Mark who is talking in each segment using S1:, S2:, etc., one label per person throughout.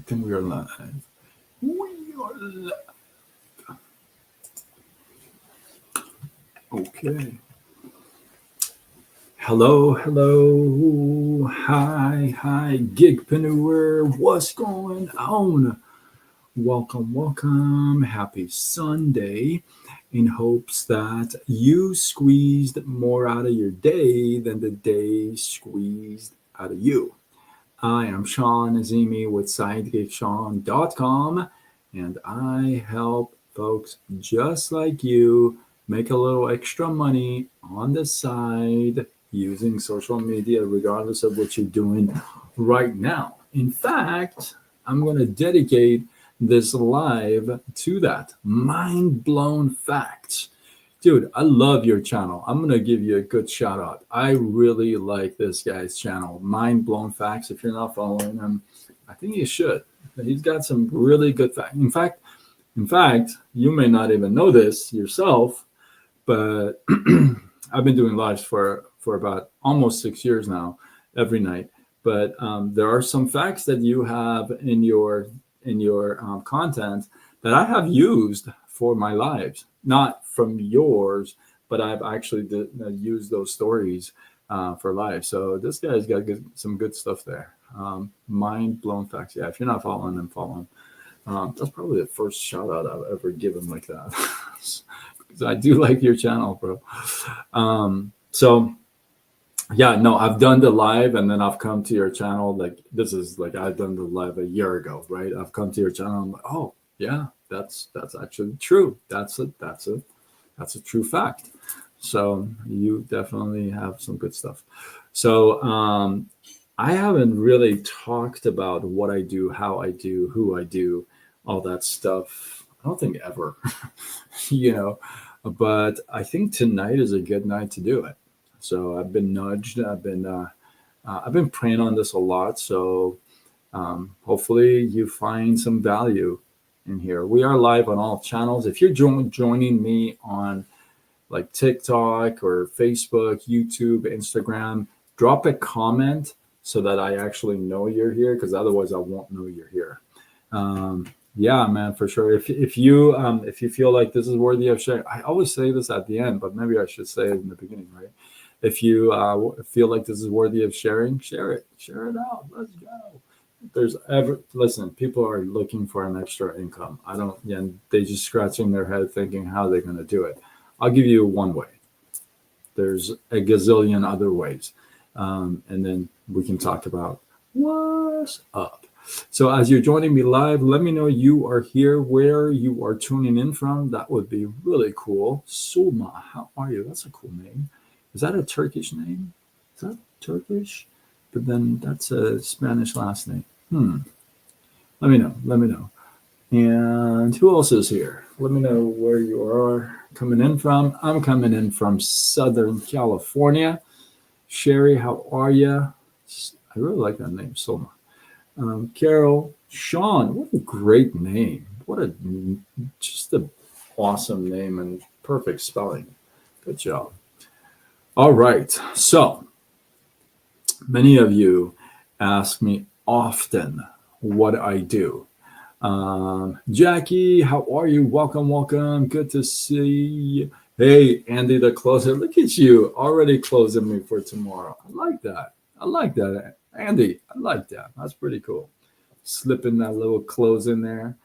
S1: think we are live. We are live. Okay. Hello, hello. Hi, Gigpreneur. What's going on? Welcome. Happy Sunday. In hopes that you squeezed more out of your day than the day squeezed out of you. I am Sean Azimi with SidekickSean.com, and I help folks just like you make a little extra money on the side using social media, regardless of what you're doing right now. In fact, I'm going to dedicate this live to that mind blown facts. Dude, I love your channel. I'm going to give you a good shout out. I really like this guy's channel, Mind Blown Facts. If you're not following him, I think you should. He's got some really good facts. In fact, you may not even know this yourself, but I've been doing lives for about almost 6 years now, every night. But there are some facts that you have in your content that I have used for my lives, not from yours, but I've actually used those stories for life. So this guy's got some good stuff there. Mind blown facts. Yeah, if you're not following him, follow him. That's probably the first shout out I've ever given like that. Because I do like your channel, bro. So yeah, no, I've done the live and then I've come to your channel. Like this is like I've done the live a year ago, right? I've come to your channel. I'm like, oh yeah, that's actually true. That's a true fact. So you definitely have some good stuff. So I haven't really talked about what I do, how I do, who I do, all that stuff. I don't think ever, you know, but I think tonight is a good night to do it. So I've been nudged. I've been praying on this a lot. So hopefully you find some value in here. We are live on all channels. If you're joining me on like TikTok or Facebook, YouTube, Instagram, drop a comment so that I actually know you're here, because otherwise I won't know you're here. Yeah, man, for sure. If you feel like this is worthy of sharing, I always say this at the end, but maybe I should say it in the beginning, right? If you feel like this is worthy of sharing, share it out. Let's go. Listen, people are looking for an extra income. I don't, yeah, they just scratching their head thinking how they're going to do it. I'll give you one way. There's a gazillion other ways. And then we can talk about what's up. So as you're joining me live, let me know you are here, where you are tuning in from. That would be really cool. Sulma, how are you? That's a cool name. Is that a Turkish name? Is that Turkish? But then that's a Spanish last name. Let me know. And who else is here? Let me know where you are coming in from. I'm coming in from Southern California. Sherry, how are you? I really like that name, Soma. Carol, Sean, what a great name. Just an awesome name and perfect spelling. Good job. All right. So many of you ask me often what I do. Jackie, how are you? Welcome. Good to see you. Hey, Andy, the closer. Look at you already closing me for tomorrow. I like that. Andy, I like that. That's pretty cool. Slipping that little close in there.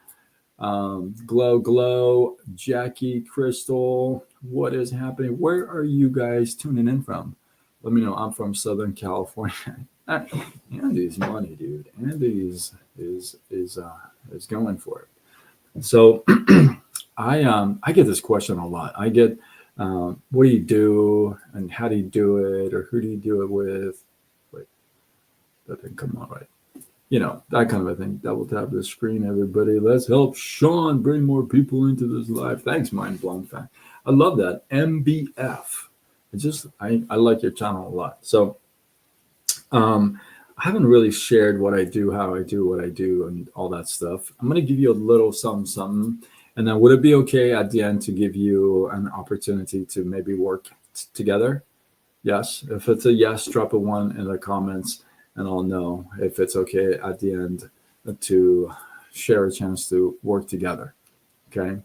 S1: Glow, Jackie, Crystal, what is happening? Where are you guys tuning in from? Let me know. I'm from Southern California. Andy's money, dude. Andy's is going for it. So I get this question a lot. I get what do you do and how do you do it, or who do you do it with? Wait, that didn't come out right. You know, that kind of a thing. Double tap the screen, everybody. Let's help Sean bring more people into this live. Thanks, Mind Blown Fact. I love that. MBF. I like your channel a lot. So I haven't really shared what I do, how I do what I do, and all that stuff. I'm going to give you a little something. And then would it be okay at the end to give you an opportunity to maybe work together? Yes. If it's a yes, drop a 1 in the comments and I'll know if it's okay at the end to share a chance to work together. Okay.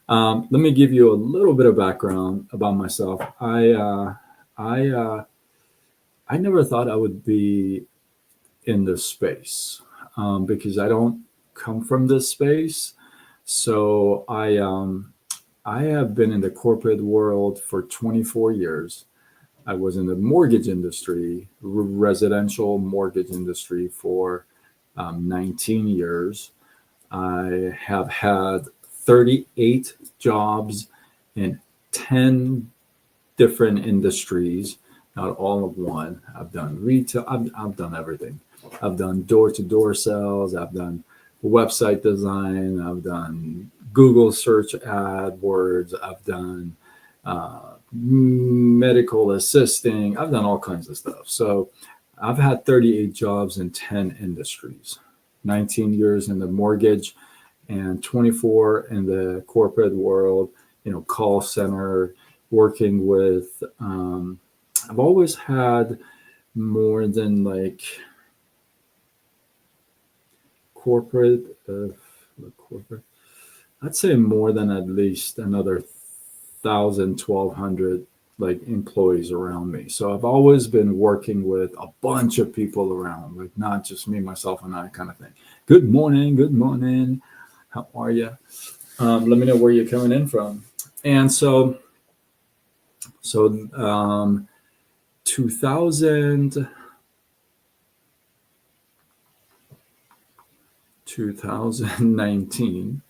S1: Let me give you a little bit of background about myself. I never thought I would be in this space because I don't come from this space. So I have been in the corporate world for 24 years. I was in the mortgage industry, residential mortgage industry for 19 years. I have had 38 jobs in 10 different industries, not all of one. I've done retail, I've done everything. I've done door to door sales, I've done website design, I've done Google search AdWords, I've done medical assisting, I've done all kinds of stuff. So I've had 38 jobs in 10 industries, 19 years in the mortgage and 24 in the corporate world, call center, working with, I've always had more than like corporate, I'd say more than at least another 1,200 like employees around me. So I've always been working with a bunch of people around, like not just me, myself, and I kind of thing. Good morning. Good morning. How are you? Let me know where you're coming in from. And so 2000, 2019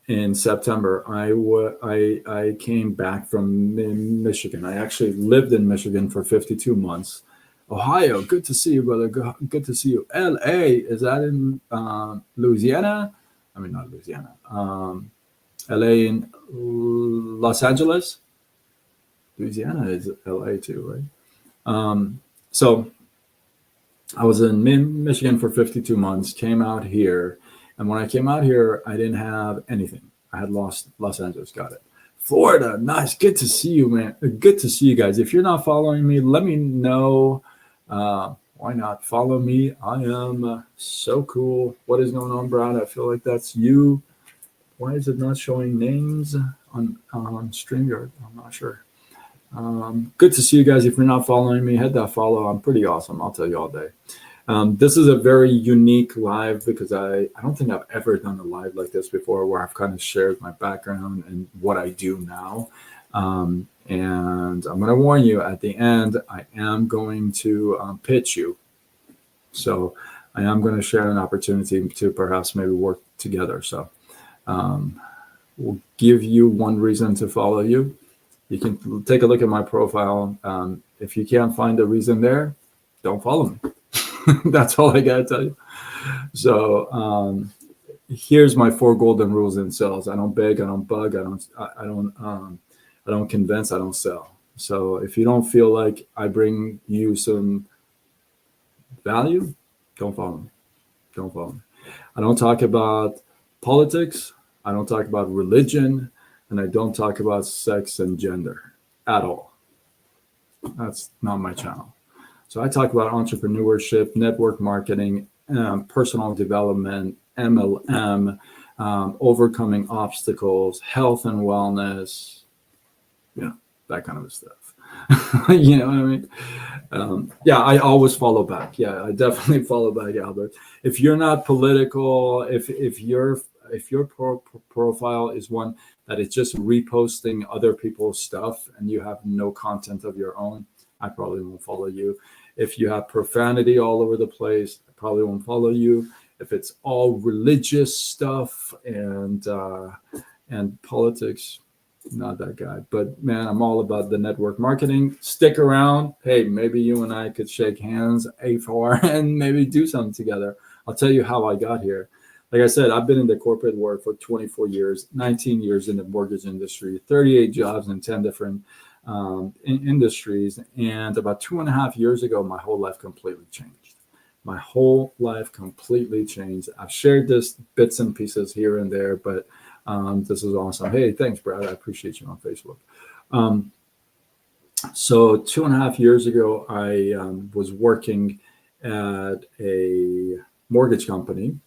S1: in September, I came back from Michigan. I actually lived in Michigan for 52 months. Ohio, good to see you, brother. Good to see you. LA, is that in Louisiana? I mean, not Louisiana. LA in Los Angeles? Louisiana is LA too, right? So I was in Michigan for 52 months, came out here. And when I came out here, I didn't have anything. I had lost Los Angeles, got it. Florida, nice. Good to see you, man. Good to see you guys. If you're not following me, let me know. Why not follow me? I am so cool. What is going on, Brad? I feel like that's you. Why is it not showing names on StreamYard? I'm not sure. Good to see you guys. If you're not following me, hit that follow. I'm pretty awesome. I'll tell you all day. This is a very unique live because I don't think I've ever done a live like this before where I've kind of shared my background and what I do now. And I'm going to warn you at the end, I am going to pitch you. So I am going to share an opportunity to perhaps maybe work together. So we'll give you one reason to follow you. You can take a look at my profile. If you can't find a reason there, don't follow me. That's all I got to tell you. So here's my 4 golden rules in sales. I don't beg, I don't bug, I don't convince, I don't sell. So if you don't feel like I bring you some value, don't follow me. Don't follow me. I don't talk about politics. I don't talk about religion. And I don't talk about sex and gender at all. That's not my channel. So I talk about entrepreneurship, network marketing, personal development, MLM, overcoming obstacles, health and wellness, that kind of stuff. You know what I mean? Yeah, I always follow back. Yeah, I definitely follow back, Albert. If you're not political, if your profile is one that is just reposting other people's stuff and you have no content of your own, I probably won't follow you. If you have profanity all over the place, I probably won't follow you. If it's all religious stuff and politics, not that guy. But man, I'm all about the network marketing. Stick around. Hey, maybe you and I could shake hands, A4, and maybe do something together. I'll tell you how I got here. Like I said, I've been in the corporate world for 24 years, 19 years in the mortgage industry, 38 jobs in 10 different industries. And about 2.5 years ago, my whole life completely changed. My whole life completely changed. I've shared this bits and pieces here and there, but this is awesome. Hey, thanks, Brad. I appreciate you on Facebook. So 2.5 years ago, I was working at a mortgage company.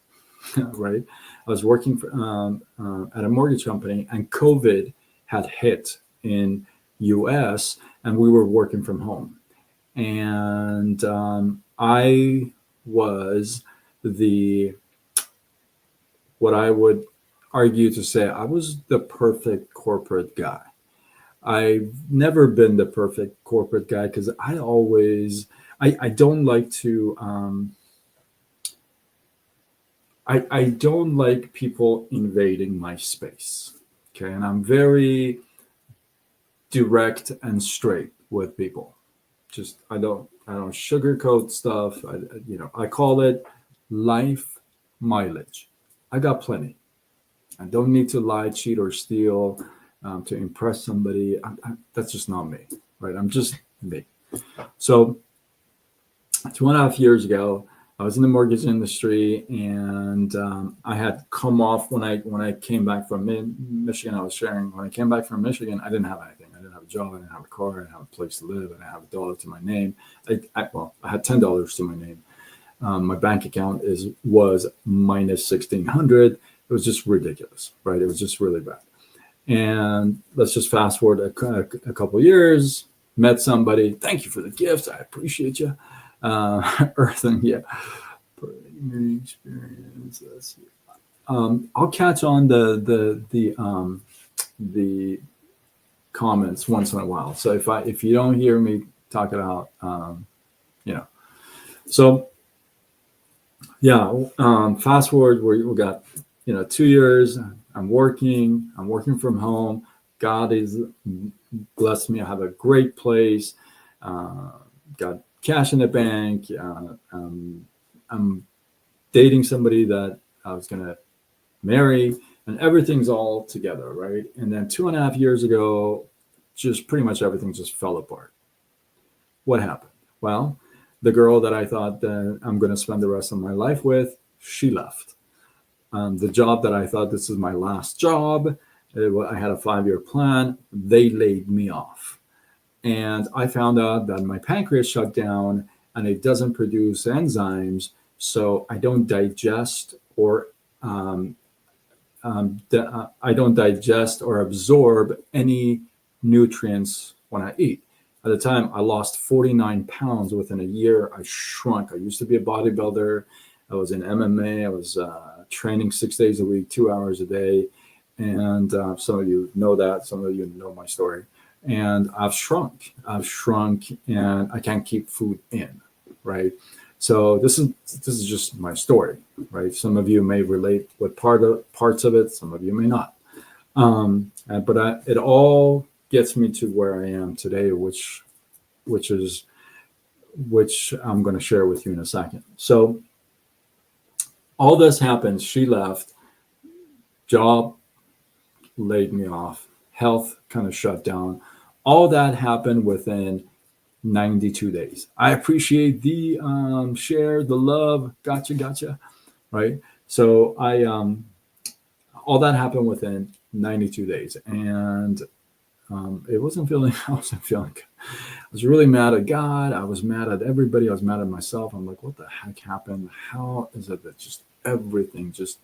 S1: right? I was working at a mortgage company, and COVID had hit in U.S., and we were working from home. And I was the what I would argue to say I was the perfect corporate guy. I've never been the perfect corporate guy because I don't like to I don't like people invading my space. Okay, and I'm very direct and straight with people. Just I don't sugarcoat stuff. I call it life mileage. I got plenty. I don't need to lie, cheat, or steal to impress somebody. That's just not me, right? I'm just me. So 2.5 years ago, I was in the mortgage industry, and I had come off when I came back from Michigan. I was sharing when I came back from Michigan, I didn't have anything. I didn't have a job. I didn't have a car. I didn't have a place to live. I didn't have $1 to my name. I had $10 to my name. My bank account was minus 1,600. It was just ridiculous, right? It was just really bad. And let's just fast forward a couple of years. Met somebody. Thank you for the gifts. I appreciate you. Earthing, yeah. Experience. Let's see. I'll catch on the comments once in a while. So if you don't hear me talk it out, so yeah. Fast forward, we got 2 years. I'm working from home. God is blessed me. I have a great place. Got cash in the bank. I'm dating somebody that I was going to marry, and everything's all together, right? And then 2.5 years ago, just pretty much everything just fell apart. What happened? Well, the girl that I thought that I'm going to spend the rest of my life with, she left. The job that I thought this is my last job, I had a 5-year plan, they laid me off. And I found out that my pancreas shut down and it doesn't produce enzymes, so I don't digest or I don't digest or absorb any nutrients when I eat. At the time, I lost 49 pounds within a year. I shrunk. I used to be a bodybuilder. I was in MMA. I was training 6 days a week, 2 hours a day. And some of you know that. Some of you know my story. And I've shrunk, and I can't keep food in, right? So this is just my story, right? Some of you may relate with parts of it. Some of you may not. But it all gets me to where I am today, which I'm going to share with you in a second. So all this happened. She left. Job laid me off. Health kind of shut down. All that happened within 92 days. I appreciate the share, the love. Gotcha. Right. So all that happened within 92 days, and I wasn't feeling good. I was really mad at God. I was mad at everybody. I was mad at myself. I'm like, what the heck happened? How is it that just everything just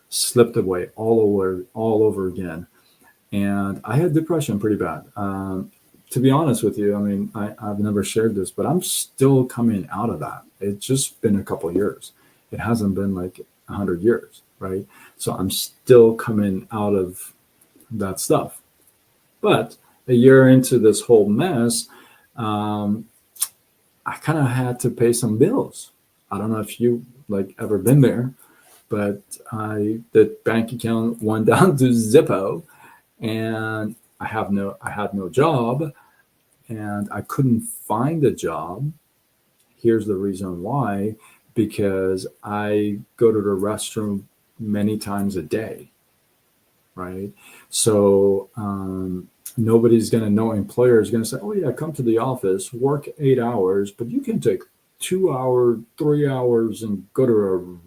S1: slipped away all over again? And I had depression pretty bad. To be honest with you, I mean, I've never shared this, but I'm still coming out of that. It's just been a couple of years. It hasn't been like 100 years, right? So I'm still coming out of that stuff. But a year into this whole mess, I kind of had to pay some bills. I don't know if you ever been there, but the bank account went down to Zippo, and I had no job, and I couldn't find a job. Here's the reason why: because I go to the restroom many times a day, right? So nobody's going to know. Employer is going to say, "Oh yeah, come to the office, work 8 hours, but you can take 2 hours, 3 hours, and go to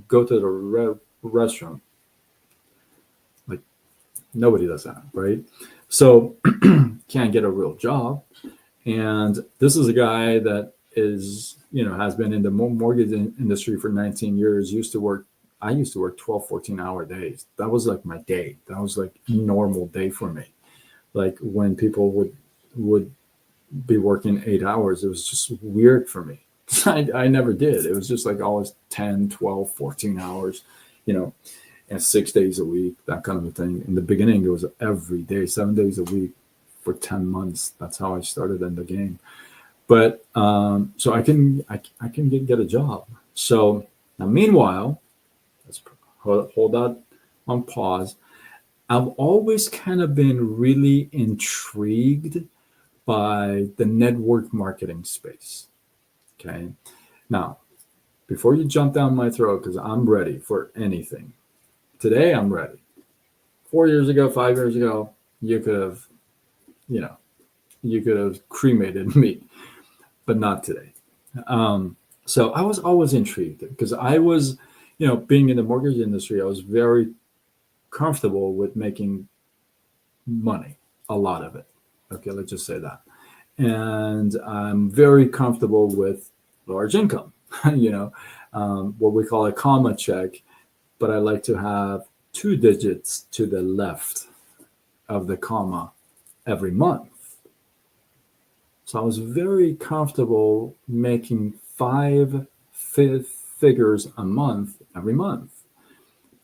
S1: the restroom." Like nobody does that, right? So can't get a real job. And this is a guy that is, has been in the mortgage industry for 19 years, I used to work 12, 14-hour days. That was like my day. That was like a normal day for me. Like when people would be working 8 hours, it was just weird for me. I never did. It was just like always 10, 12, 14 hours, you know, and 6 days a week, that kind of a thing. In the beginning, it was every day, 7 days a week for 10 months. That's how I started in the game. But so I can get a job. So now, meanwhile, let's hold that on pause. I've always kind of been really intrigued by the network marketing space. Okay. Now, before you jump down my throat, because I'm ready for anything, today I'm ready. 4 years ago, 5 years ago, you could have, you know, you could have cremated me, but not today. So I was always intrigued because I was, being in the mortgage industry, I was very comfortable with making money, a lot of it. Okay, let's just say that. And I'm very comfortable with large income, what we call a comma check, but I like to have 2 digits to the left of the comma every month. So I was very comfortable making five figures a month every month.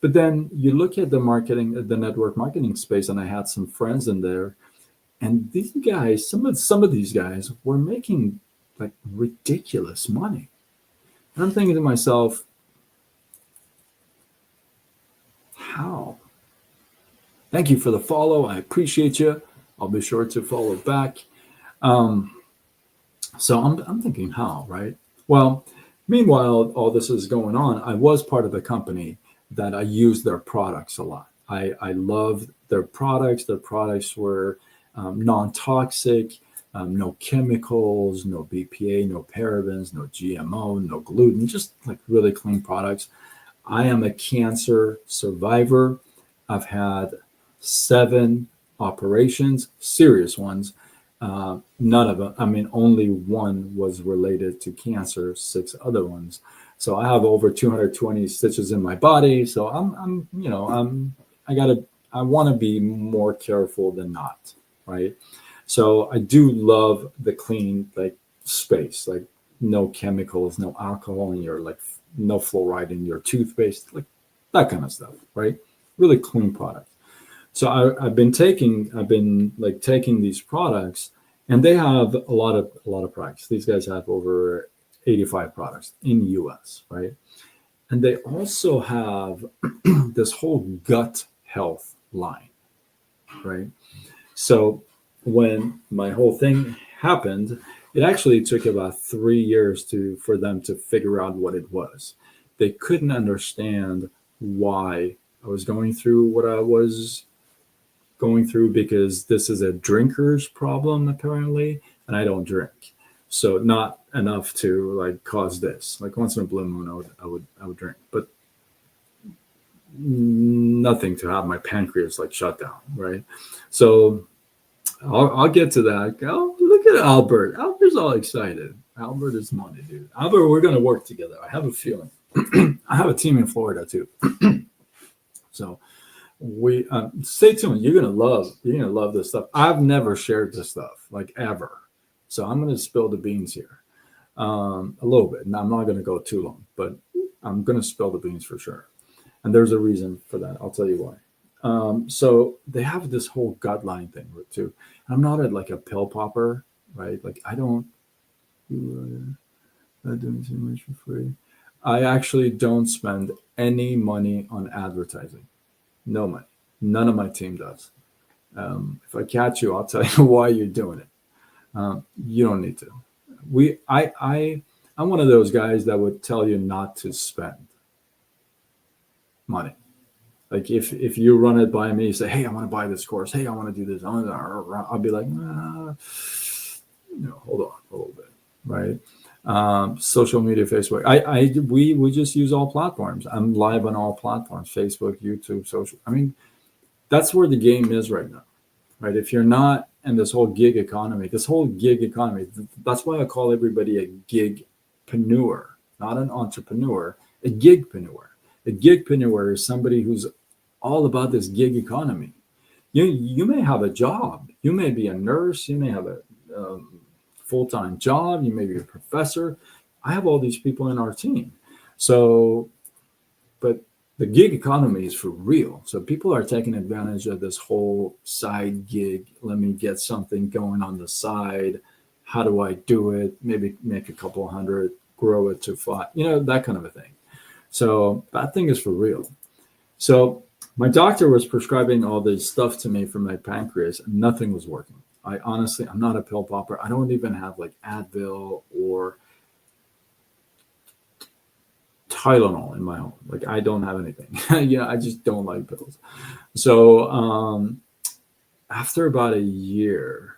S1: But then you look at the network marketing space, and I had some friends in there, and these guys, some of these guys were making like ridiculous money. And I'm thinking to myself, how? Thank you for the follow. I appreciate you. I'll be sure to follow back. So I'm thinking, how, right? Well, meanwhile, all this is going on. I was part of a company that I used their products a lot. I loved their products. Their products were non-toxic, no chemicals, no BPA, no parabens, no GMO, no gluten, just like really clean products. I am a cancer survivor. I've had 7 operations, serious ones. None of them, I mean, only one was related to cancer, 6 other ones. So I have over 220 stitches in my body. So I want to be more careful than not, right? So I do love the clean, like, space, like no chemicals, no alcohol in your, like, no fluoride in your toothpaste, like that kind of stuff, right? Really clean product. So I've been taking these products, and they have a lot of products. These guys have over 85 products in the US, right? And they also have this whole gut health line, right? So when my whole thing happened, it actually took about 3 years for them to figure out what it was. They couldn't understand why I was going through what I was going through, because this is a drinker's problem apparently, and I don't drink. So not enough to like cause this. Like once in a blue moon, I would drink, but nothing to have my pancreas like shut down, right? So I'll get to that. Oh, look at Albert. Albert's all excited. Albert is money, dude. Albert, we're gonna work together. I have a feeling. I have a team in Florida too. So we stay tuned. You're gonna love this stuff. I've never shared this stuff like ever. So I'm gonna spill the beans here a little bit. And I'm not gonna go too long, but I'm gonna spill the beans for sure. And there's a reason for that. I'll tell you why. So they have this whole gut line thing too. I'm not like a pill popper, right? Like I don't do doing too much for free. I actually don't spend any money on advertising. No money. None of my team does. If I catch you, I'll tell you why you're doing it. You don't need to. I'm one of those guys that would tell you not to spend money. Like if you run it by me, you say, "Hey, I want to buy this course. Hey, I want to do this." I'll be like, hold on a little bit, right? Social media, Facebook. We just use all platforms. I'm live on all platforms: Facebook, YouTube, social. I mean, that's where the game is right now, right? If you're not and this whole gig economy, that's why I call everybody a gigpreneur, not an entrepreneur, a gigpreneur. A gigpreneur is somebody who's all about this gig economy. You may have a job. You may be a nurse. You may have a full-time job. You may be a professor. I have all these people in our team. So, but the gig economy is for real. So people are taking advantage of this whole side gig. Let me get something going on the side. How do I do it? Maybe make a couple hundred, grow it to 5, that kind of a thing. So that thing is for real. So my doctor was prescribing all this stuff to me for my pancreas, and nothing was working. I'm not a pill popper. I don't even have like Advil or Tylenol in my home. Like I don't have anything. I just don't like pills. So after about a year,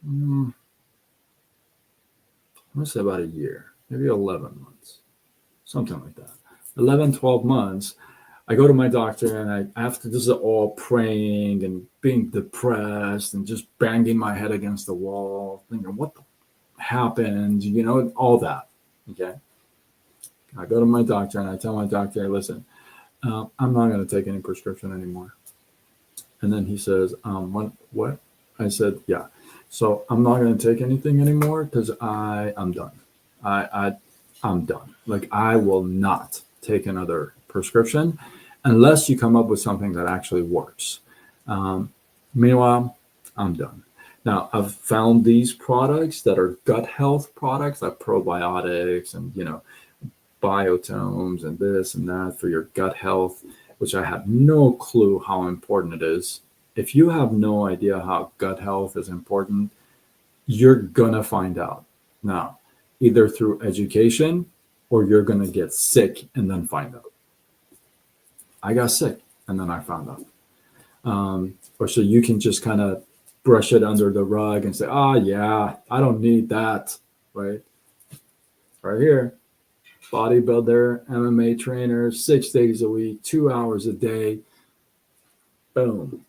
S1: I'm gonna say about a year, maybe 11 months, something like that. 11, 12 months, I go to my doctor, and after this is all praying and being depressed and just banging my head against the wall, thinking, what happened? All that. Okay. I go to my doctor and I tell my doctor, listen, I'm not going to take any prescription anymore. And then he says, what? I said, yeah. So I'm not going to take anything anymore because I'm done. I'm done. Like I will not take another prescription unless you come up with something that actually works. Meanwhile, I'm done. Now, I've found these products that are gut health products, like probiotics and, biotomes and this and that for your gut health, which I have no clue how important it is. If you have no idea how gut health is important, you're going to find out. Now, either through education or you're going to get sick and then find out. I got sick and then I found out. Or so you can just kind of brush it under the rug and say, yeah, I don't need that, right? Right here. Bodybuilder, MMA trainer, 6 days a week, 2 hours a day. Boom.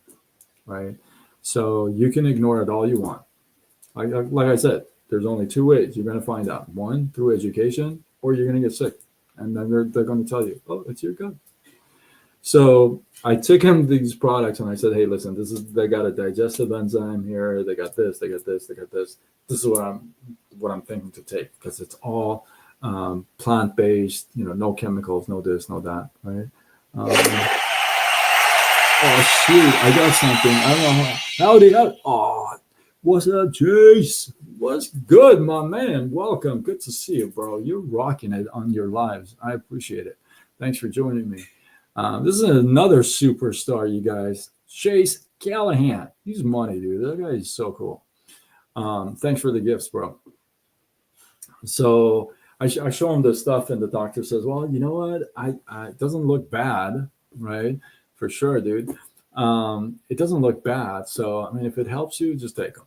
S1: Right? So you can ignore it all you want. Like I said, there's only 2 ways you're going to find out. One, through education, or you're going to get sick. And then they're going to tell you, it's your gut. So I took him these products and I said, hey, listen, they got a digestive enzyme here. They got this, they got this, they got this. This is what I'm thinking to take because it's all plant-based, no chemicals, no this, no that, right? Oh shoot, I got something. I don't know how. What's up, Jace? What's good, my man? Welcome. Good to see you, bro. You're rocking it on your lives. I appreciate it. Thanks for joining me. This is another superstar, you guys. Chase Callahan. He's money, dude. That guy is so cool. Thanks for the gifts, bro. So I show him the stuff, and the doctor says, well, you know what? It doesn't look bad, right? For sure, dude. It doesn't look bad. So, I mean, if it helps you, just take them.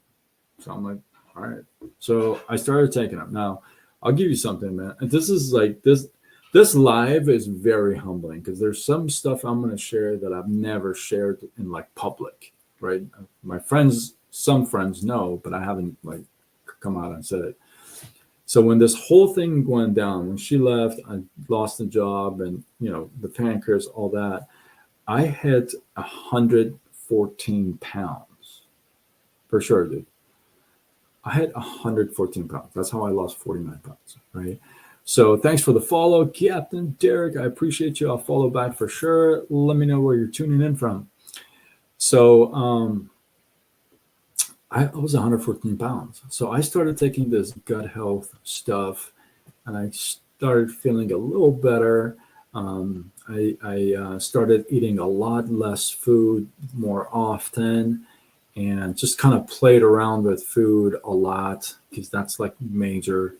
S1: So I'm like, all right. So I started taking them. Now, I'll give you something, man. And this is like this live is very humbling because there's some stuff I'm going to share that I've never shared in like public, right? My friends, some friends know, but I haven't like come out and said it. So when this whole thing went down, when she left, I lost the job and, the pancreas, all that, I hit 114 pounds for sure, dude. I had 114 pounds. That's how I lost 49 pounds, right? So thanks for the follow, Captain Derek. I appreciate you. I'll follow back for sure. Let me know where you're tuning in from. So I was 114 pounds. So I started taking this gut health stuff, and I started feeling a little better. I started eating a lot less food more often, and just kind of played around with food a lot because that's like major,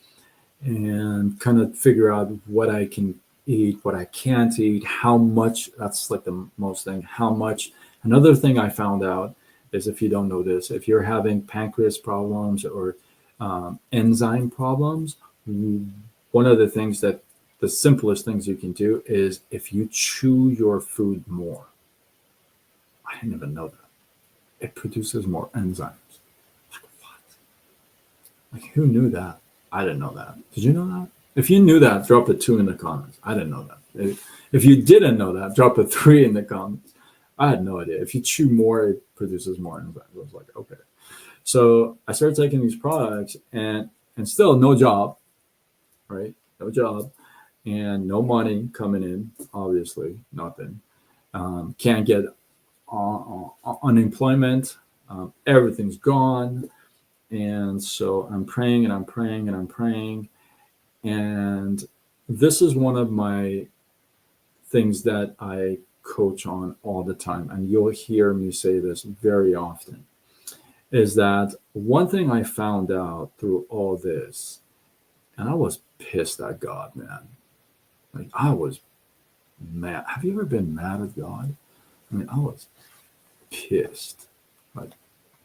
S1: and kind of figure out what I can eat, what I can't eat, how much. That's like the most thing, how much. Another thing I found out is, if you don't know this, if you're having pancreas problems or enzyme problems, one of the simplest things you can do is if you chew your food more. I didn't even know that. It produces more enzymes. Like, who knew that? I didn't know that. Did you know that? If you knew that, drop a 2 in the comments. I didn't know that. If you didn't know that, drop a 3 in the comments. I had no idea. If you chew more, it produces more enzymes. I was like, okay. So I started taking these products, and still no job, right? No job, and no money coming in. Obviously, nothing. Can't get unemployment. Everything's gone. And so I'm praying and I'm praying and I'm praying. And this is one of my things that I coach on all the time. And you'll hear me say this very often, is that one thing I found out through all this, and I was pissed at God, man. Like, I was mad. Have you ever been mad at God? I mean, I was pissed, like,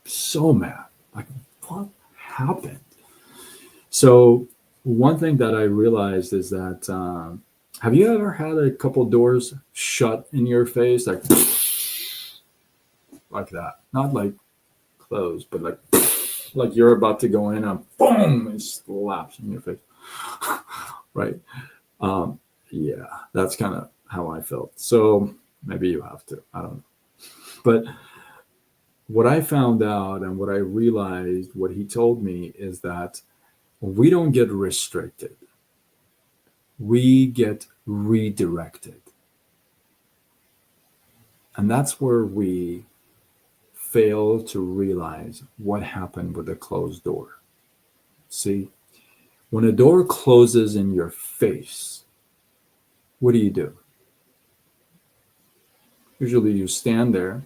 S1: so mad. Like, what happened? So one thing that I realized is that have you ever had a couple doors shut in your face, like that? Not like closed, but like you're about to go in and boom, it slaps in your face, right? Um, yeah, that's kind of how I felt. So maybe you have to. I don't know. But what I found out and what I realized, what he told me is that we don't get restricted, we get redirected. And that's where we fail to realize what happened with a closed door. See, when a door closes in your face, what do? Usually you stand there,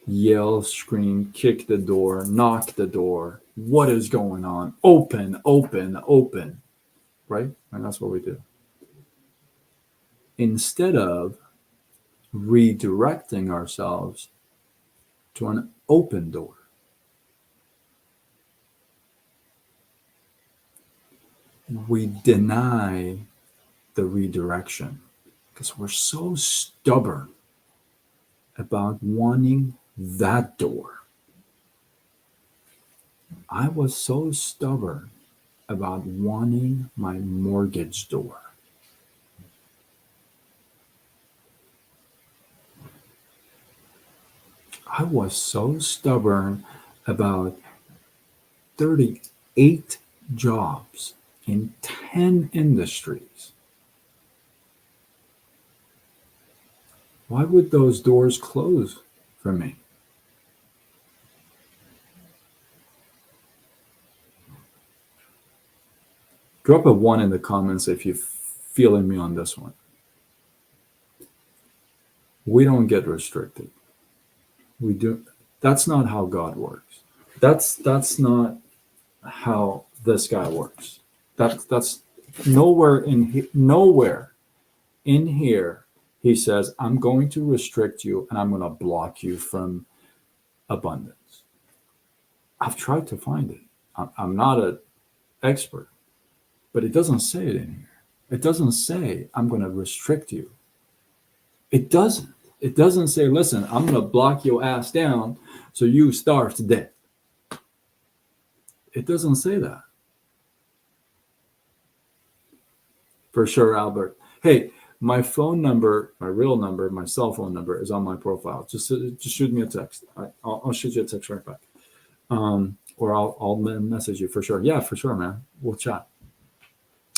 S1: yell, scream, kick the door, knock the door. What is going on? Open, open, open, right? And that's what we do. Instead of redirecting ourselves to an open door. We deny the redirection because we're so stubborn about wanting that door. I was so stubborn about wanting my mortgage door. I was so stubborn about 38 jobs in 10 industries. Why would those doors close for me? Drop a 1 in the comments if you're feeling me on this one. We don't get restricted. We do. That's not how God works. That's not how this guy works. That's nowhere in here he says, I'm going to restrict you and I'm going to block you from abundance. I've tried to find it. I'm not an expert, but it doesn't say it in here. It doesn't say I'm going to restrict you. It doesn't. It doesn't say, listen, I'm going to block your ass down so you starve to death. It doesn't say that. For sure, Albert. Hey, my phone number, my real number, my cell phone number is on my profile. Just shoot me a text. I'll shoot you a text right back. Or I'll message you for sure. Yeah, for sure, man. We'll chat.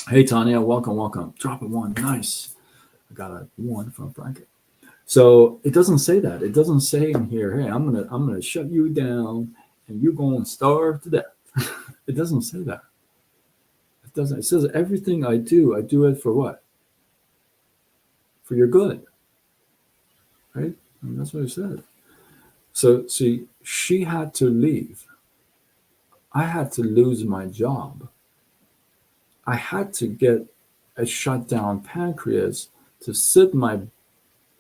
S1: Hey, Tanya, welcome. Drop a 1. Nice. I got a 1 from Frankie. So it doesn't say that. It doesn't say in here, hey, I'm gonna shut you down and you're gonna starve to death. It doesn't say that. It doesn't. It says everything I do it for what? For your good. Right? And that's what it said. So see, she had to leave. I had to lose my job. I had to get a shut down pancreas to sit my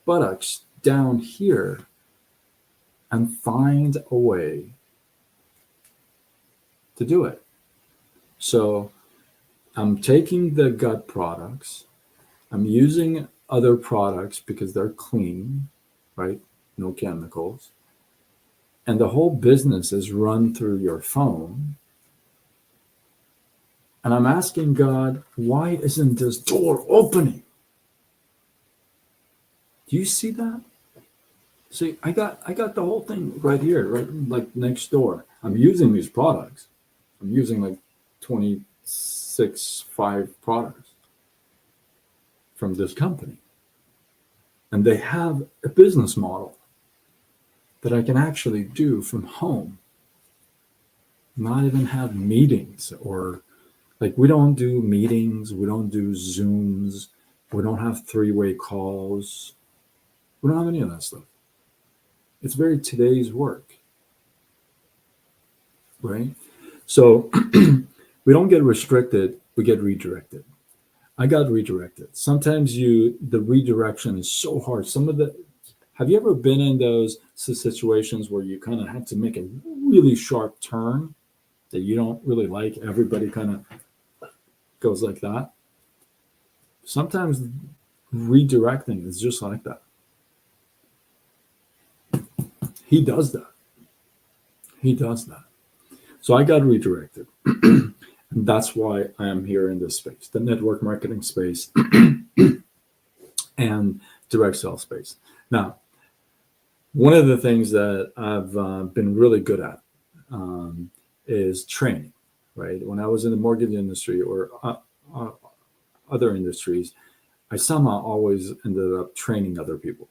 S1: buttocks down here and find a way to do it. So I'm taking the gut products, I'm using other products because they're clean, right? No chemicals. And the whole business is run through your phone. And I'm asking God, why isn't this door opening? Do you see that? See, I got the whole thing right here, right like next door. I'm using these products. I'm using like 5 products from this company. And they have a business model that I can actually do from home. Not even have meetings, or like, we don't do meetings, we don't do Zooms, we don't have three-way calls. We don't have any of that stuff. It's very today's work, right? So we don't get restricted, we get redirected. I got redirected. Sometimes the redirection is so hard. Have you ever been in those situations where you kind of have to make a really sharp turn that you don't really like? Everybody kind of goes like that. Sometimes redirecting is just like that. He does that. He does that. So I got redirected. And that's why I am here in this space, the network marketing space and direct sales space. Now, one of the things that I've been really good at is training, right? When I was in the mortgage industry or other industries, I somehow always ended up training other people,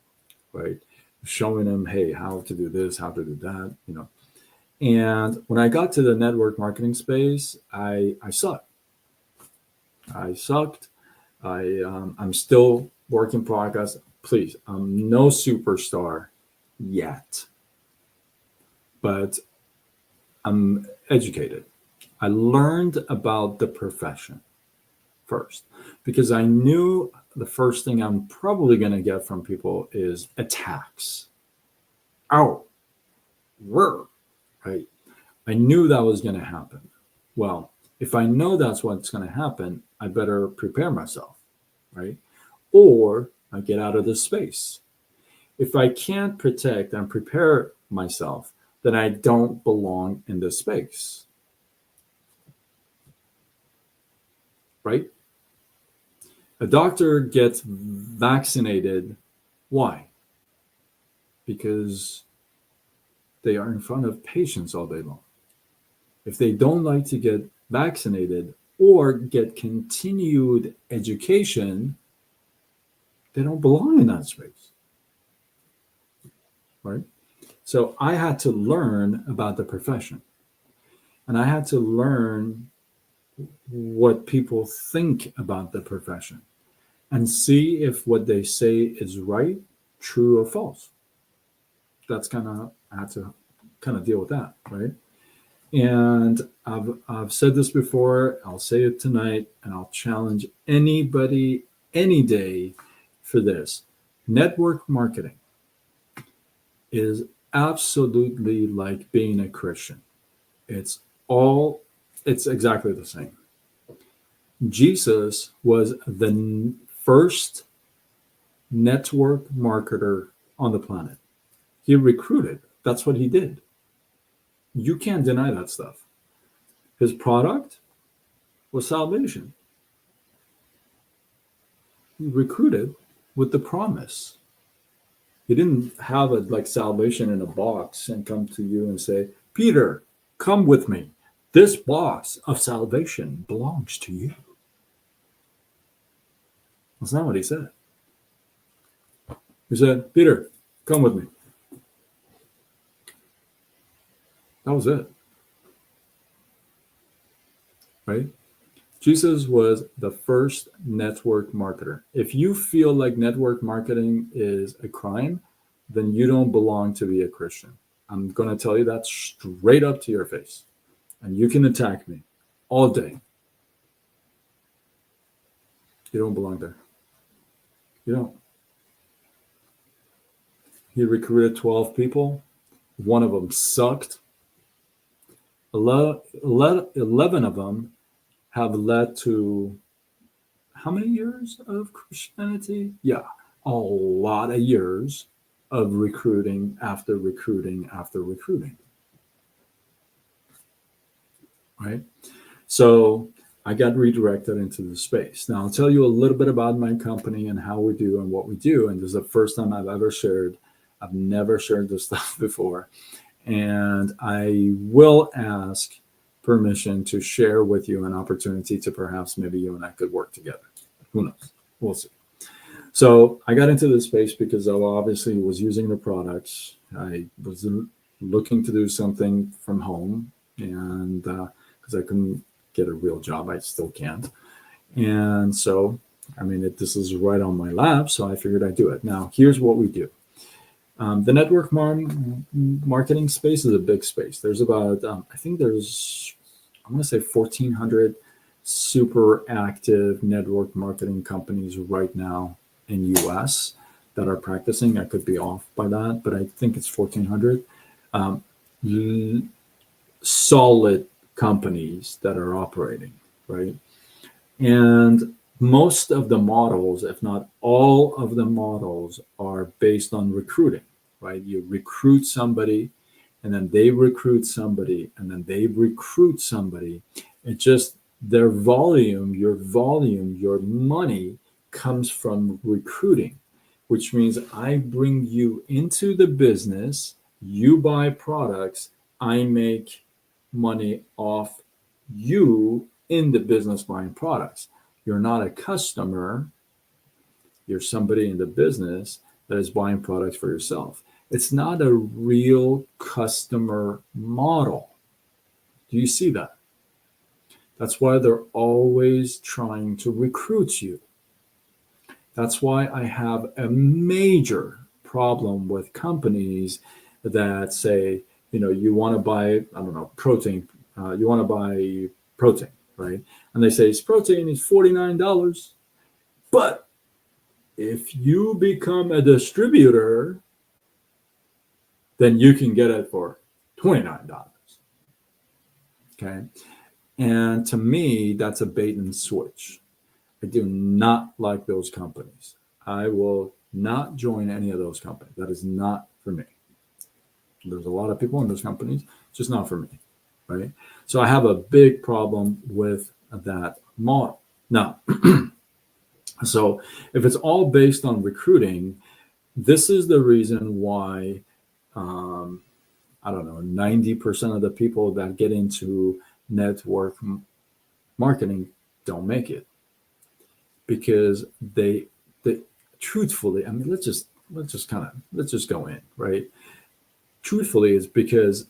S1: right? Showing them, hey, how to do this, how to do that, you know. And when I got to the network marketing space, I sucked. I sucked. I'm still work in progress. Please, I'm no superstar yet, but I'm educated. I learned about the profession first because I knew the first thing I'm probably going to get from people is attacks. Oh, right? I knew that was going to happen. Well, if I know that's what's going to happen, I better prepare myself, right? Or I get out of this space. If I can't protect and prepare myself, then I don't belong in this space, right? A doctor gets vaccinated. Why? Because they are in front of patients all day long. If they don't like to get vaccinated or get continued education, they don't belong in that space, right? So I had to learn about the profession, and I had to learn what people think about the profession and see if what they say is right, true, or false. That's kind of, I had to kind of deal with that, right? And I've said this before, I'll say it tonight, and I'll challenge anybody any day for this. Network marketing is absolutely like being a Christian. It's exactly the same. Jesus was the first network marketer on the planet. He recruited. That's what he did. You can't deny that stuff. His product was salvation. He recruited with the promise. He didn't have it like salvation in a box and come to you and say, Peter, come with me. This box of salvation belongs to you. That's not what he said. He said, Peter, come with me. That was it. Right? Jesus was the first network marketer. If you feel like network marketing is a crime, then you don't belong to be a Christian. I'm going to tell you that straight up to your face. And you can attack me all day. You don't belong there. You don't. He recruited 12 people. One of them sucked. 11 of them have led to how many years of Christianity? Yeah, a lot of years of recruiting after recruiting after recruiting. Right? So I got redirected into the space. Now I'll tell you a little bit about my company and how we do and what we do. And this is the first time I've ever shared. I've never shared this stuff before. And I will ask permission to share with you an opportunity to perhaps maybe you and I could work together. Who knows? We'll see. So I got into this space because I obviously was using the products. I was looking to do something from home, and because I couldn't get a real job, I still can't. And so, I mean, this is right on my lap, so I figured I'd do it. Now, here's what we do. The network marketing space is a big space. There's about, I think there's, I'm going to say 1,400 super active network marketing companies right now in US that are practicing. I could be off by that, but I think it's 1,400 um, solid companies that are operating, right? And most of the models, if not all of the models, are based on recruiting, right? You recruit somebody, and then they recruit somebody, and then they recruit somebody. It just their volume, your money comes from recruiting, which means I bring you into the business, you buy products, I make money off you in the business buying products. You're not a customer, you're somebody in the business that is buying products for yourself. It's not a real customer model. Do you see that? That's why they're always trying to recruit you. That's why I have a major problem with companies that say, you want to buy, I don't know, protein. You want to buy protein, right? And they say it's protein is $49. But if you become a distributor, then you can get it for $29. Okay. And to me, that's a bait and switch. I do not like those companies. I will not join any of those companies. That is not for me. There's a lot of people in those companies, just not for me, right? So I have a big problem with that model. Now, so if it's all based on recruiting, this is the reason why, I don't know, 90% of the people that get into network marketing don't make it because they truthfully, I mean, let's just go in, right? Truthfully, is because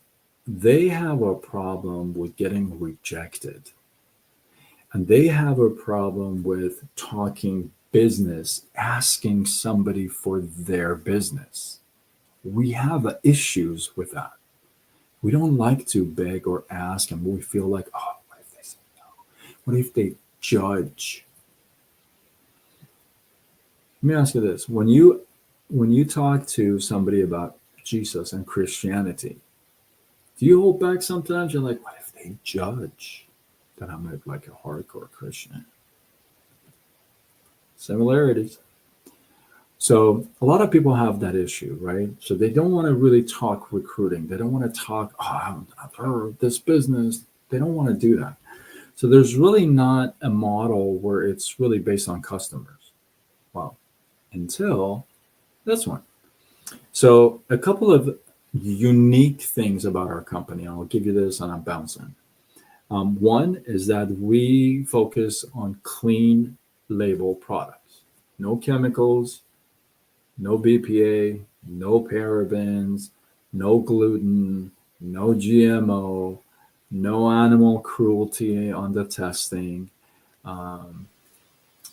S1: they have a problem with getting rejected, and they have a problem with talking business, asking somebody for their business. We have issues with that. We don't like to beg or ask, and we feel like, oh, what if they say no? What if they judge? Let me ask you this: when you talk to somebody about Jesus and Christianity, do you hold back sometimes? You're like, what if they judge that I'm like a hardcore Christian? Similarities. So a lot of people have that issue, right? So they don't want to really talk recruiting. They don't want to talk, oh, I've heard this business. They don't want to do that. So there's really not a model where it's really based on customers. Well, until this one. So a couple of unique things about our company. I'll give you this and I'm bouncing. One is that we focus on clean label products, no chemicals, no BPA, no parabens, no gluten, no GMO, no animal cruelty on the testing. Um,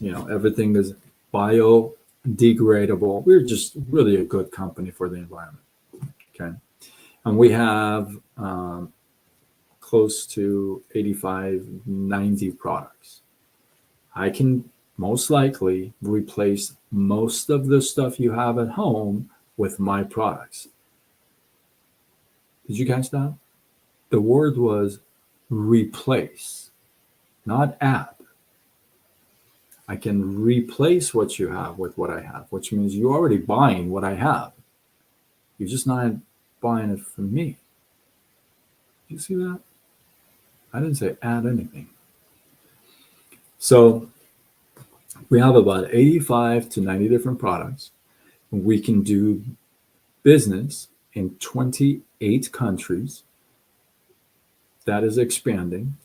S1: everything is biodegradable. We're just really a good company for the environment. Okay. And we have close to 85, 90 products. I can most likely replace most of the stuff you have at home with my products. Did you catch that? The word was replace, not add. I can replace what you have with what I have, which means you're already buying what I have. You're just not buying it from me. You see that? I didn't say add anything. So we have about 85 to 90 different products. We can do business in 28 countries. That is expanding.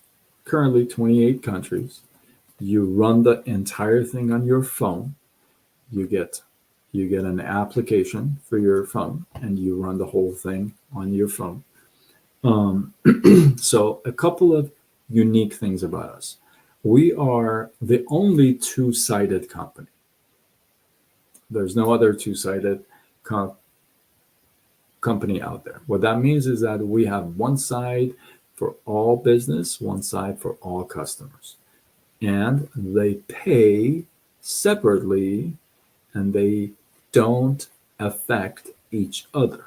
S1: Currently 28 countries. You run the entire thing on your phone. You get an application for your phone, and you run the whole thing on your phone. So a couple of unique things about us. We are the only two-sided company. There's no other two-sided company out there. What that means is that we have one side for all business, one side for all customers. And they pay separately, and they don't affect each other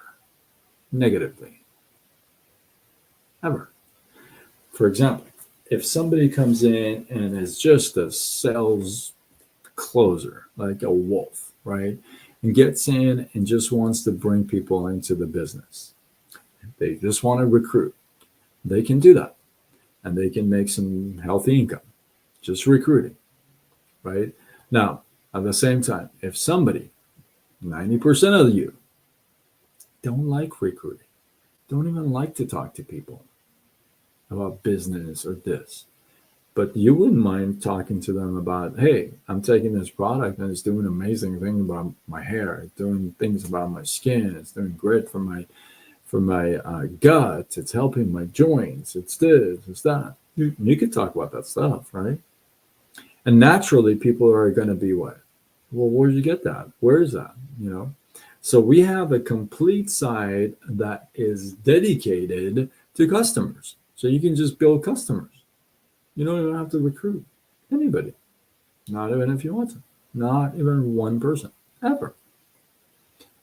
S1: negatively, ever. For example, if somebody comes in and is just a sales closer, like a wolf, right? And gets in and just wants to bring people into the business. They just want to recruit. They can do that. And they can make some healthy income just recruiting, right? Now, at the same time, if somebody, 90% of you, don't like recruiting, don't even like to talk to people about business or this, but you wouldn't mind talking to them about, hey, I'm taking this product and it's doing amazing things about my hair, it's doing things about my skin, it's doing great for my gut, it's helping my joints, it's this, it's that. You could talk about that stuff, right? And naturally, people are going to be what? Well, where did you get that? Where is that? So we have a complete side that is dedicated to customers. So you can just build customers. You don't even have to recruit anybody, not even if you want to, not even one person ever.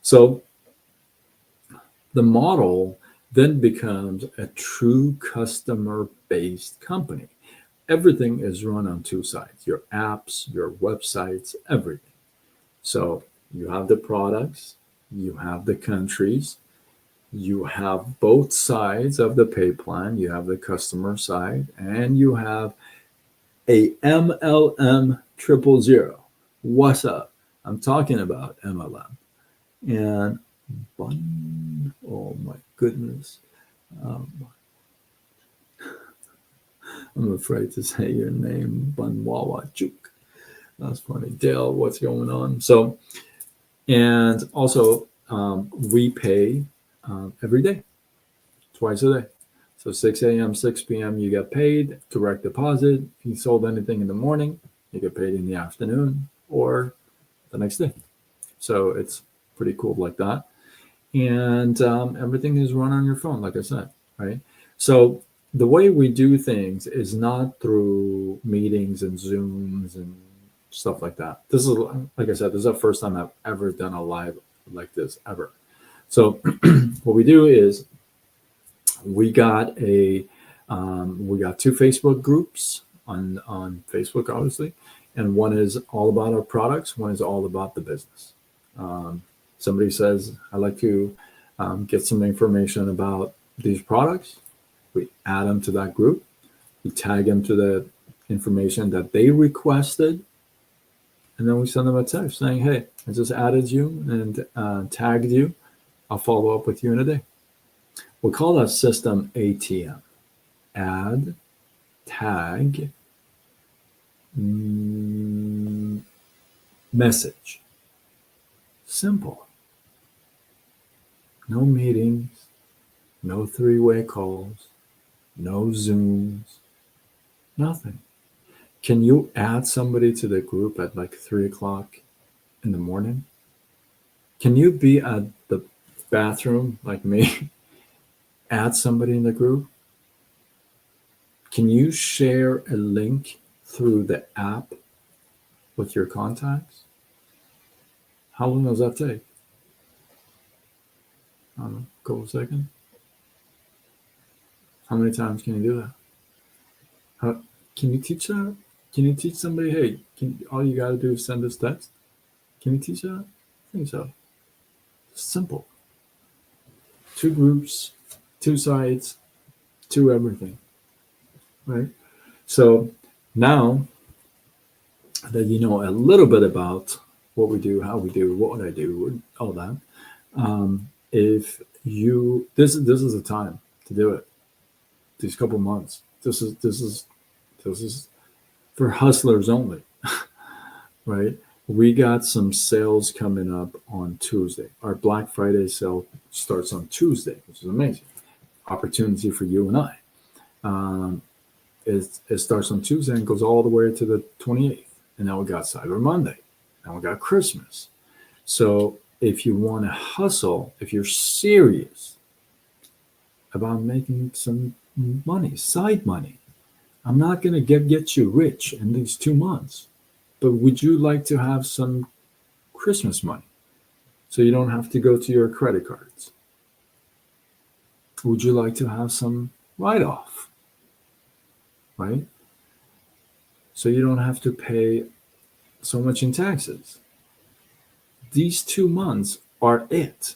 S1: So the model then becomes a true customer-based company. Everything is run on two sides, your apps, your websites, everything. So you have the products, you have the countries, you have both sides of the pay plan. You have the customer side, and you have a MLM 000. What's up? I'm talking about MLM. And Bun, oh my goodness. Um, I'm afraid to say your name, Bunwawachuk. That's funny. Dale, what's going on? So, and also, we pay every day, twice a day. So 6 a.m., 6 p.m., you get paid, direct deposit. If you sold anything in the morning, you get paid in the afternoon or the next day. So it's pretty cool like that. And everything is run on your phone, like I said, right? So the way we do things is not through meetings and Zooms and stuff like that. This is, like I said, this is the first time I've ever done a live like this ever. So what we do is we got two Facebook groups on Facebook, obviously, and one is all about our products. One is all about the business. Somebody says, I'd like to get some information about these products. We add them to that group. We tag them to the information that they requested. And then we send them a text saying, hey, I just added you and tagged you. I'll follow up with you in a day. We call that system ATM. Add, tag, message. Simple. No meetings, no three-way calls, no Zooms, nothing. Can you add somebody to the group at like 3 o'clock in the morning? Can you be at the bathroom like me? Add somebody in the group? Can you share a link through the app with your contacts? How long does that take? I don't know, a couple seconds? How many times can you do that? Can you teach that? Can you teach somebody, hey, all you got to do is send this text? Can you teach that? I think so. Simple. 2 groups, 2 sides, 2 everything, right? So now that you know a little bit about what we do, how we do, what I do, all that. If you this is the time to do it. These couple months. This is for hustlers only, right? We got some sales coming up on Tuesday. Our Black Friday sale starts on Tuesday, which is amazing. Opportunity for you and I. Um, it starts on Tuesday and goes all the way to the 28th. And then we got Cyber Monday. And we got Christmas. So if you want to hustle, if you're serious about making some money, side money, I'm not going to get you rich in these 2 months. But would you like to have some Christmas money so you don't have to go to your credit cards? Would you like to have some write off, right? So you don't have to pay so much in taxes. These 2 months are it.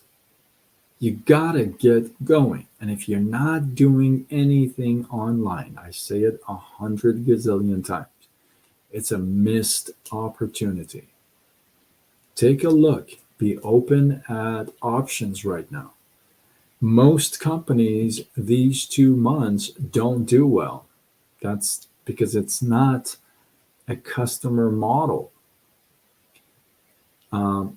S1: You gotta get going. And if you're not doing anything online, I say it 100 gazillion times, it's a missed opportunity. Take a look. Be open at options right now. Most companies, these 2 months don't do well. That's because it's not a customer model.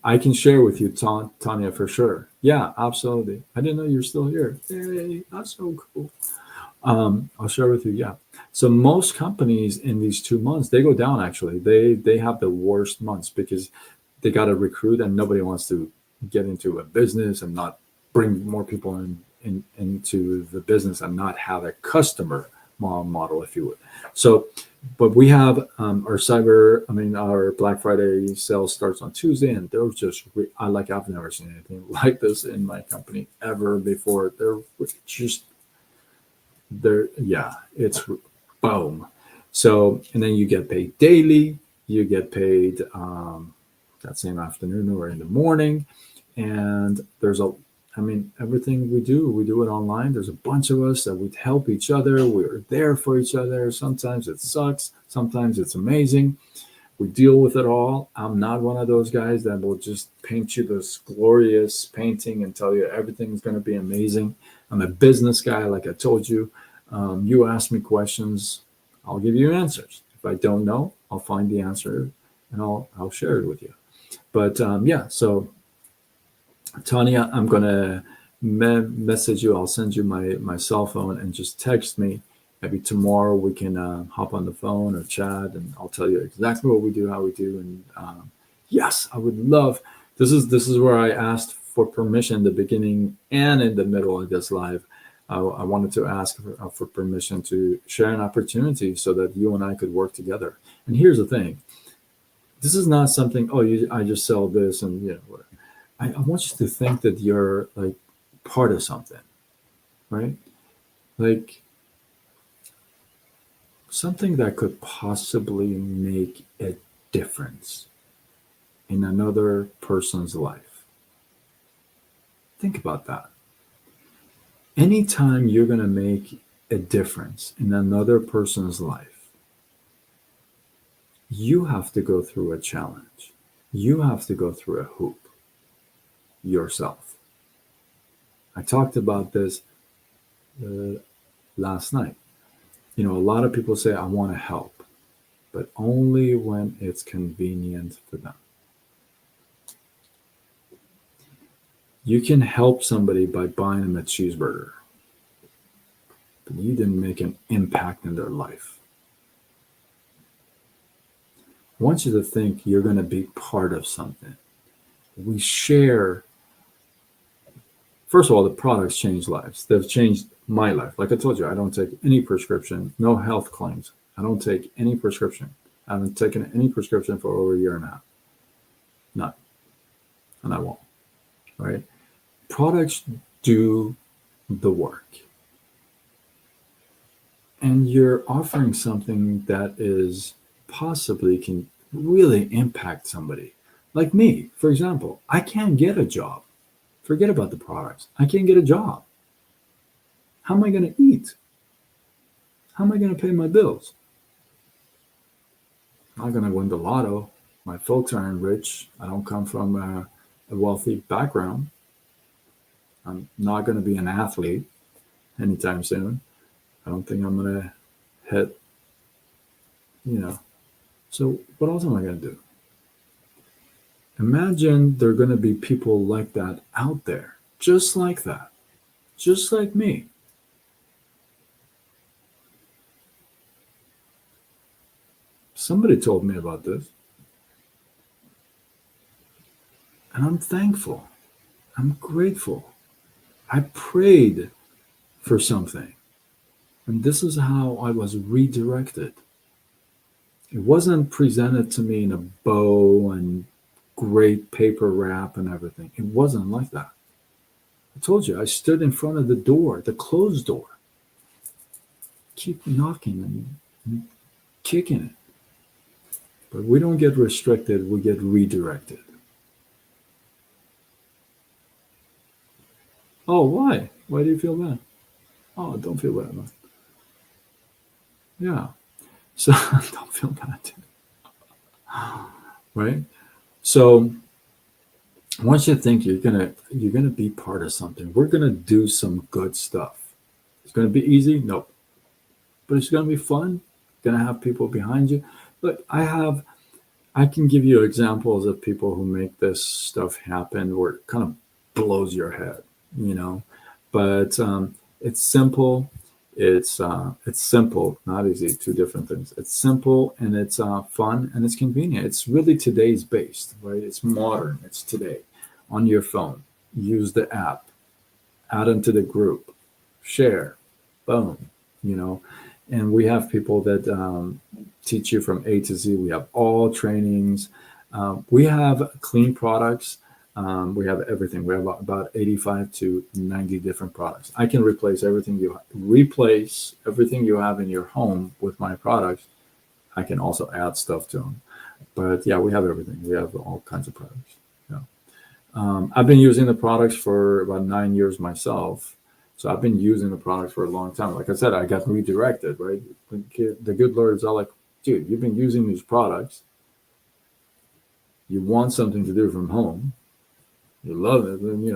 S1: I can share with you, Tanya, for sure. Yeah, absolutely. I didn't know you're still here. Yay, that's so cool. I'll share with you. Yeah. So most companies in these 2 months, they go down. Actually, they have the worst months because they got to recruit and nobody wants to get into a business and not bring more people into the business and not have a customer model, if you would. So, but we have our Black Friday sales starts on Tuesday, and they're just I've never seen anything like this in my company ever before. Just yeah, it's boom. So, and then you get paid daily. You get paid that same afternoon or in the morning, and everything we do it online. There's a bunch of us that would help each other. We're there for each other. Sometimes it sucks. Sometimes it's amazing. We deal with it all. I'm not one of those guys that will just paint you this glorious painting and tell you everything's going to be amazing. I'm a business guy, like I told you. You ask me questions, I'll give you answers. If I don't know, I'll find the answer and I'll share it with you. But yeah, so Tanya, I'm gonna message you. I'll send you my cell phone and just text me. Maybe tomorrow we can hop on the phone or chat, and I'll tell you exactly what we do, how we do. And yes, I would love. This is where I asked for permission in the beginning and in the middle of this live. I wanted to ask for permission to share an opportunity so that you and I could work together. And here's the thing: this is not something. I just sell this, and whatever. I want you to think that you're like part of something, right? Like something that could possibly make a difference in another person's life. Think about that. Anytime you're going to make a difference in another person's life, you have to go through a challenge. You have to go through a hoop yourself. I talked about this last night. A lot of people say, I want to help, but only when it's convenient for them. You can help somebody by buying them a cheeseburger, but you didn't make an impact in their life. I want you to think you're going to be part of something. We share. First of all, the products change lives. They've changed my life. Like I told you, I don't take any prescription, no health claims. I don't take any prescription. I haven't taken any prescription for over a year and a half. None. And I won't. Right? Products do the work. And you're offering something that is possibly can really impact somebody. Like me, for example, I can't get a job. Forget about the products. I can't get a job. How am I going to eat? How am I going to pay my bills? not going to win the lotto. My folks aren't rich. I don't come from a wealthy background. I'm not going to be an athlete anytime soon. I don't think I'm going to hit, you know. So what else am I going to do? Imagine there are going to be people like that out there, just like that, just like me. Somebody told me about this, and I'm thankful. I'm grateful. I prayed for something, and this is how I was redirected. It wasn't presented to me in a bow and great paper wrap and everything. It wasn't like that. I told you, I stood in front of the door, the closed door, keep knocking and kicking it. But we don't get restricted, we get redirected. Oh, why? Why do you feel bad? Oh, don't feel bad, man. Yeah. So don't feel bad. Right? So once you think you're gonna be part of something, we're gonna do some good stuff. It's gonna be easy? Nope. But it's gonna be fun. Gonna have people behind you. Look, I can give you examples of people who make this stuff happen where it kind of blows your head, you know. But it's simple. It's simple, not easy. Two different things. It's simple and it's fun and it's convenient. It's really today's based, right? It's modern. It's today. On your phone, use the app, add them to the group, share, boom, you know. And we have people that teach you from A to Z. We have all trainings. We have clean products. We have everything. We have about 85 to 90 different products. I can replace everything you have in your home with my products. I can also add stuff to them. But yeah, we have everything. We have all kinds of products. Yeah. I've been using the products for about 9 years myself. So I've been using the products for a long time. Like I said, I got redirected, right? The good Lord is all like, dude, you've been using these products. You want something to do from home. You love it. And,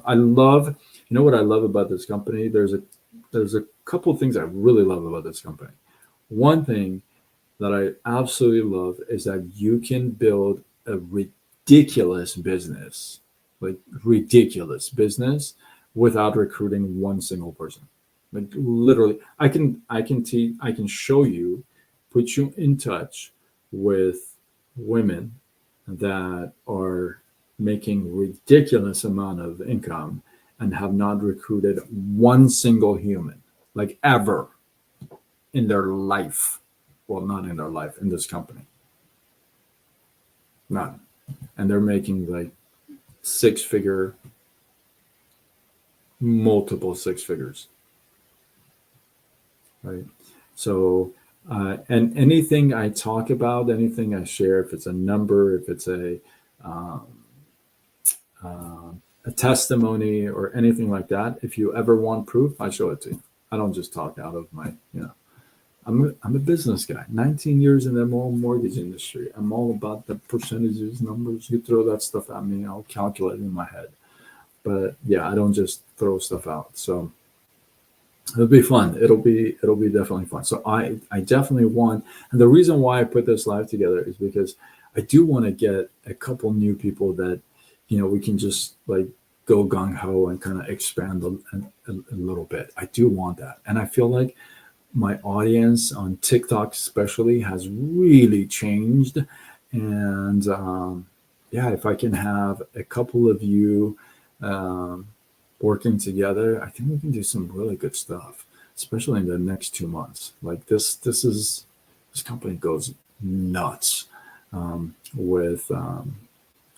S1: I love, what I love about this company? There's a couple things I really love about this company. One thing that I absolutely love is that you can build a ridiculous business, like ridiculous business, without recruiting one single person. Like literally, I can show you, put you in touch with women that are making ridiculous amount of income and have not recruited one single human, like ever in their life. Well, not in their life, in this company. None. And they're making like six figure, multiple six figures. Right. So, and anything I talk about, anything I share, if it's a number, if it's um, a testimony or anything like that, if you ever want proof, I show it to you. I don't just talk out of my. I'm a business guy. 19 years in the mortgage industry. I'm all about the percentages, numbers. You throw that stuff at me, I'll calculate it in my head. But yeah, I don't just throw stuff out. So it'll be fun. It'll be definitely fun. So I definitely want, and the reason why I put this live together is because I do want to get a couple new people that we can just like go gung ho and kind of expand a little bit. I do want that, and I feel like my audience on TikTok especially has really changed. And yeah, if I can have a couple of you um, working together, I think we can do some really good stuff, especially in the next 2 months. Like this company goes nuts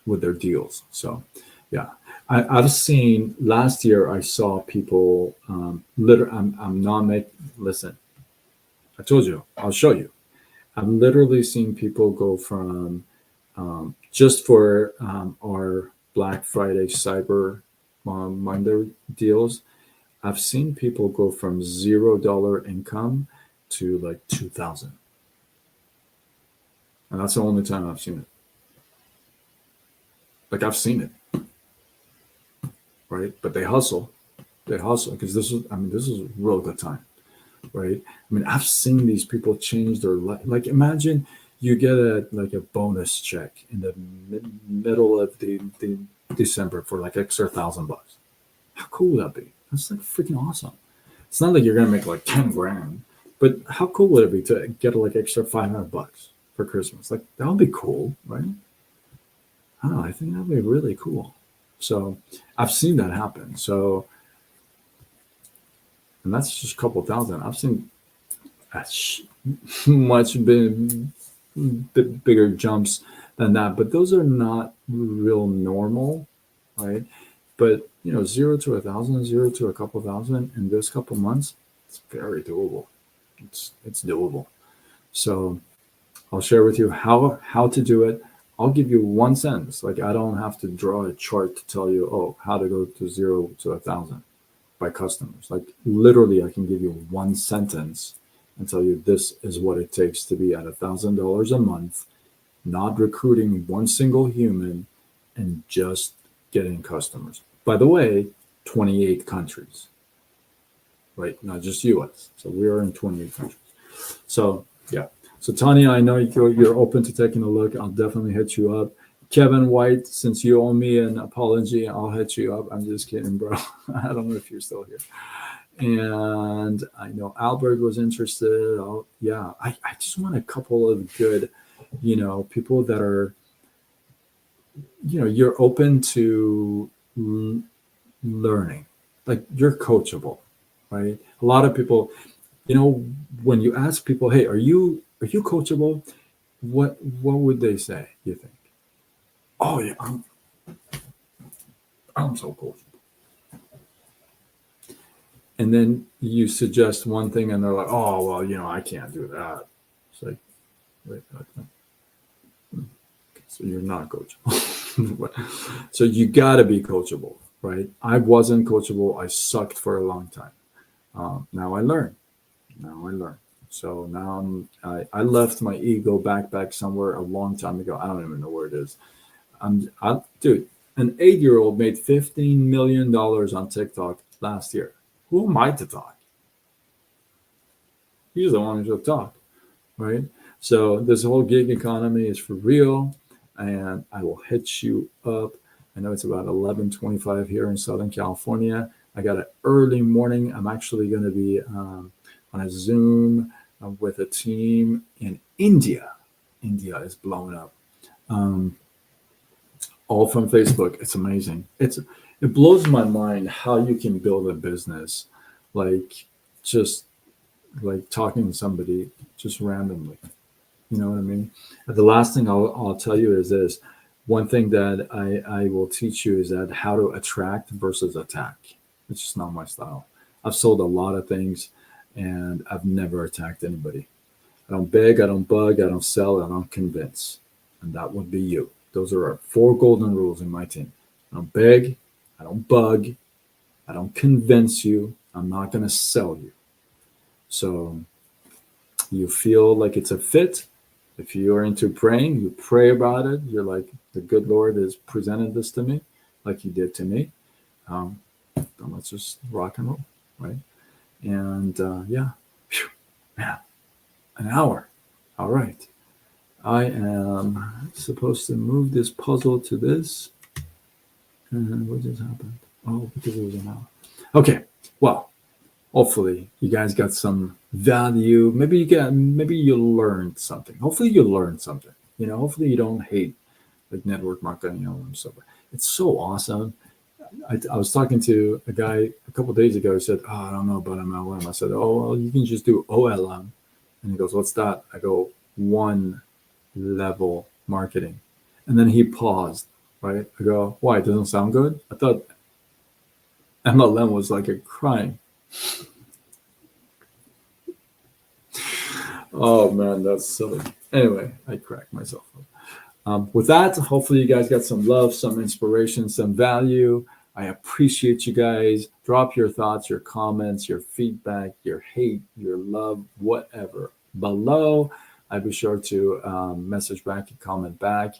S1: with their deals. So yeah, I've seen last year. I saw people. I'm not making. Listen, I told you. I'll show you. I've literally seen people go from just for our Black Friday Cyber Monday deals. I've seen people go from $0 income to like 2,000. And that's the only time I've seen it. Like I've seen it, right? But they hustle. They hustle because this is a real good time, right? I mean, I've seen these people change their life. Like imagine you get a bonus check in the middle of the December for like extra $1,000. How cool would that be? That's like freaking awesome. It's not like you're gonna make like 10 grand, but how cool would it be to get like extra $500 for Christmas? Like that would be cool, right? I don't know. I think that'd be really cool. So I've seen that happen. So, and that's just a couple thousand. I've seen much bigger jumps than that, but those are not real normal, right? But 0 to 1,000, 0 to a couple thousand in this couple months, it's very doable. It's doable. So I'll share with you how to do it. I'll give you one sentence. Like I don't have to draw a chart to tell you, oh, how to go to 0 to 1,000 by customers. Like literally, I can give you one sentence and tell you this is what it takes to be at $1,000 a month, not recruiting one single human, and just getting customers. By the way, 28 countries, right? Not just US. So we are in 28 countries. So yeah. So Tanya, I know you're open to taking a look. I'll definitely hit you up. Kevin White, since you owe me an apology, I'll hit you up. I'm just kidding, bro. I don't know if you're still here. And I know Albert was interested. Yeah, I just want a couple of good, people that are, you're open to learning. Like you're coachable, right? A lot of people, when you ask people, hey, are you coachable? What would they say, you think? Oh yeah, I'm so coachable. And then you suggest one thing and they're like, oh well, I can't do that. It's like, wait, okay. So you're not coachable. So you got to be coachable, right? I wasn't coachable. I sucked for a long time. Now I learn. Now I learn. So now I left my ego backpack somewhere a long time ago. I don't even know where it is. Dude, an 8-year-old made $15 million on TikTok last year. Who am I to talk? He's the one who should talk, right? So this whole gig economy is for real, and I will hit you up. I know it's about 11:25 here in Southern California. I got an early morning. I'm actually going to be on a Zoom with a team in India. India is blowing up. Um, all from Facebook. It's amazing. It blows my mind how you can build a business like just like talking to somebody just randomly. You know what I mean? The last thing I'll tell you is this. One thing that I will teach you is that how to attract versus attack. It's just not my style. I've sold a lot of things and I've never attacked anybody. I don't beg, I don't bug, I don't sell, I don't convince. And that would be you. Those are our 4 golden rules in my team. I don't beg, I don't bug, I don't convince you, I'm not going to sell you. So you feel like it's a fit. If you're into praying, you pray about it. You're like, the good Lord has presented this to me, like He did to me. Then let's just rock and roll, right? And yeah, Phew. Man, an hour. All right. I am supposed to move this puzzle to this. And what just happened? Oh, because it was an hour. Okay. Well, hopefully you guys got some value. Maybe you learned something. Hopefully you learned something. Hopefully you don't hate like network marketing and stuff. It's so awesome. I was talking to a guy a couple of days ago who said, oh, I don't know about MLM. I said, oh, well, you can just do OLM. And he goes, what's that? I go, one level marketing. And then he paused, right? I go, why? It doesn't sound good? I thought MLM was like a crime. Oh man, that's silly. Anyway, I cracked myself up. With that, hopefully you guys got some love, some inspiration, some value. I appreciate you guys. Drop your thoughts, your comments, your feedback, your hate, your love, whatever below. I'd be sure to message back and comment back.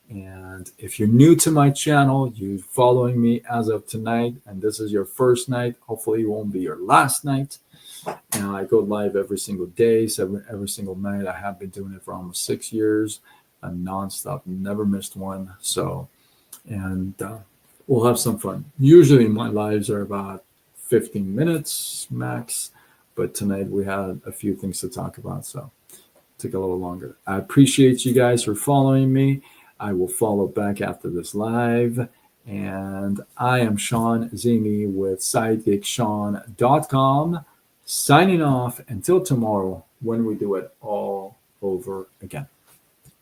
S1: And if you're new to my channel, you following me as of tonight, and this is your first night, hopefully it won't be your last night. And I go live every single day, every single night. I have been doing it for almost 6 years, nonstop, never missed one. So, and we'll have some fun. Usually my lives are about 15 minutes max, but tonight we had a few things to talk about, so it took a little longer. I appreciate you guys for following me. I will follow back after this live. And I am Sean Zimi with SidekickSean.com, signing off until tomorrow when we do it all over again.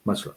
S1: Much love.